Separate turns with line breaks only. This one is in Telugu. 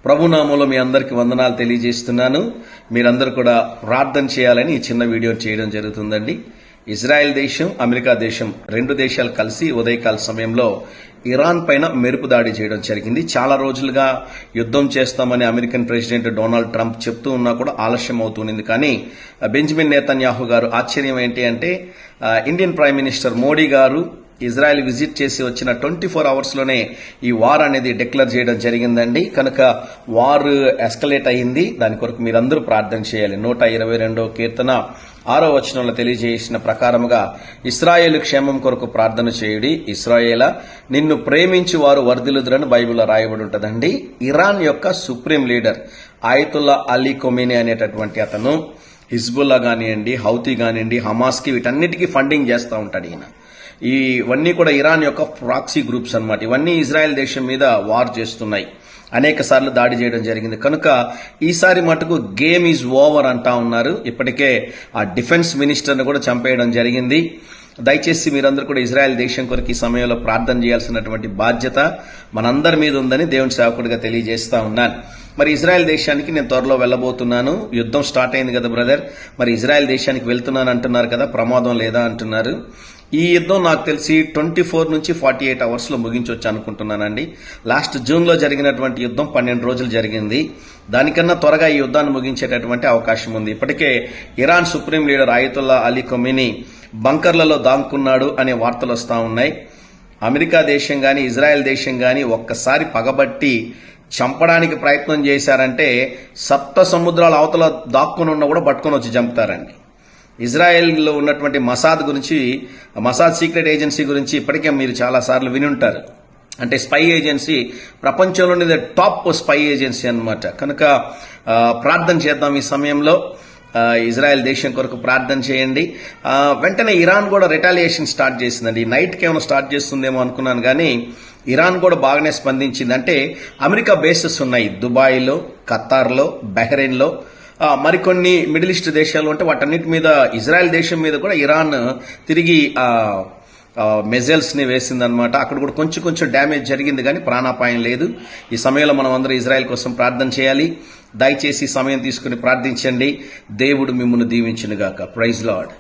ప్రభునామంలో మీ అందరికి వందనాలు తెలియజేస్తున్నాను. మీరందరూ కూడా ప్రార్థన చేయాలని ఈ చిన్న వీడియో చేయడం జరుగుతుందండి. ఇజ్రాయెల్ దేశం, అమెరికా దేశం రెండు దేశాలు కలిసి ఉదయకాల సమయంలో ఇరాన్ పైన మెరుపు దాడి చేయడం జరిగింది. చాలా రోజులుగా యుద్ధం చేస్తామని అమెరికన్ ప్రెసిడెంట్ డొనాల్డ్ ట్రంప్ చెప్తూ ఉన్నా కూడా ఆలస్యం అవుతుంది. కానీ బెంజమిన్ నేతన్యాహు గారు ఆశ్చర్యం ఏంటి అంటే ఇండియన్ ప్రైమ్ మినిస్టర్ మోడీ గారు ఇజ్రాయెల్ విజిట్ చేసి వచ్చిన 24 అవర్స్ లోనే ఈ వార్ అనేది డిక్లేర్ చేయడం జరిగిందండి. కనుక వార్ ఎస్కలేట్ అయింది. దాని కొరకు మీరందరూ ప్రార్థన చేయాలి. 122వ కీర్తన 6వ వచనంలో తెలియజేసిన ప్రకారముగా ఇశ్రాయేలు క్షేమం కొరకు ప్రార్థన చేయుడి. ఇశ్రాయేలా నిన్ను ప్రేమించి వారు వర్ధిల్లుదురని బైబిల్లో రాయబడి ఉంటదండి. ఇరాన్ యొక్క supreme leader Ayatollah Ali Khomeini అనేటటువంటి అతను హిజ్బుల్లా కానివ్వండి, హౌతీ కానివ్వండి, హమాస్కి వీటన్నిటికీ ఫండింగ్ చేస్తూ ఉంటాడు. ఇవన్నీ కూడా ఇరాన్ యొక్క ప్రాక్సీ గ్రూప్స్ అన్నమాట. ఇవన్నీ ఇజ్రాయెల్ దేశం మీద వార్ చేస్తున్నాయి. అనేక సార్లు దాడి చేయడం జరిగింది. కనుక ఈసారి మటుకు గేమ్ ఈజ్ ఓవర్ అంటా ఉన్నారు. ఇప్పటికే ఆ డిఫెన్స్ మినిస్టర్ని కూడా చంపేయడం జరిగింది. దయచేసి మీరందరూ కూడా ఇజ్రాయెల్ దేశం కొరకు ఈ సమయంలో ప్రార్థన చేయాల్సినటువంటి బాధ్యత మనందరి మీద ఉందని దేవుని సేవకుడిగా తెలియజేస్తా ఉన్నాను. మరి ఇజ్రాయెల్ దేశానికి నేను త్వరలో వెళ్ళబోతున్నాను. యుద్ధం స్టార్ట్ అయింది కదా బ్రదర్, మరి ఇజ్రాయెల్ దేశానికి వెళ్తున్నాను అంటున్నారు కదా, ప్రమాదం లేదా అంటున్నారు. ఈ యుద్ధం నాకు తెలిసి 24 నుంచి 48 అవర్స్ లో ముగించవచ్చు అనుకుంటున్నానండి. లాస్ట్ జూన్ లో జరిగినటువంటి యుద్ధం 12 రోజులు జరిగింది. దానికన్నా త్వరగా ఈ యుద్ధాన్ని ముగించేటటువంటి అవకాశం ఉంది. ఇప్పటికే Iran supreme leader Ayatollah Ali Khamenei బంకర్లలో దాక్కున్నాడు అనే వార్తలు వస్తా ఉన్నాయి. అమెరికా దేశం గాని ఇజ్రాయెల్ దేశం గాని ఒక్కసారి పగబట్టి చంపడానికి ప్రయత్నం చేశారంటే సప్త సముద్రాల అవతల దాక్కుని ఉన్నా కూడా పట్టుకొని వచ్చి చంపుతారండి. ఇజ్రాయెల్లో ఉన్నటువంటి మసాద్ సీక్రెట్ ఏజెన్సీ గురించి ఇప్పటికే మీరు చాలా సార్లు విని ఉంటారు. అంటే స్పై ఏజెన్సీ ప్రపంచంలోని టాప్ స్పై ఏజెన్సీ అన్నమాట. కనుక ప్రార్థన చేద్దాం ఈ సమయంలో. ఇజ్రాయెల్ దేశం కొరకు ప్రార్థన చేయండి. వెంటనే ఇరాన్ కూడా రిటాలియేషన్ స్టార్ట్ చేసిందండి. నైట్కి ఏమైనా స్టార్ట్ చేస్తుందేమో అనుకున్నాను, కానీ ఇరాన్ కూడా బాగానే స్పందించింది. అంటే అమెరికా బేసెస్ ఉన్నాయి దుబాయ్లో, ఖతార్లో, బహ్రెయిన్లో, మరికొన్ని మిడిల్ ఈస్ట్ దేశాలు ఉంటే వాటన్నిటి మీద ఇజ్రాయెల్ దేశం మీద కూడా ఇరాన్ తిరిగి మిజైల్స్ ని వేసిందనమాట. అక్కడ కూడా కొంచెం డ్యామేజ్ జరిగింది, కానీ ప్రాణాపాయం లేదు. ఈ సమయంలో మనం అందరూ ఇజ్రాయెల్ కోసం ప్రార్థన చేయాలి. దయచేసి సమయం తీసుకుని ప్రార్థించండి. దేవుడు మిమ్మల్ని దీవించునుగాక. Praise lord.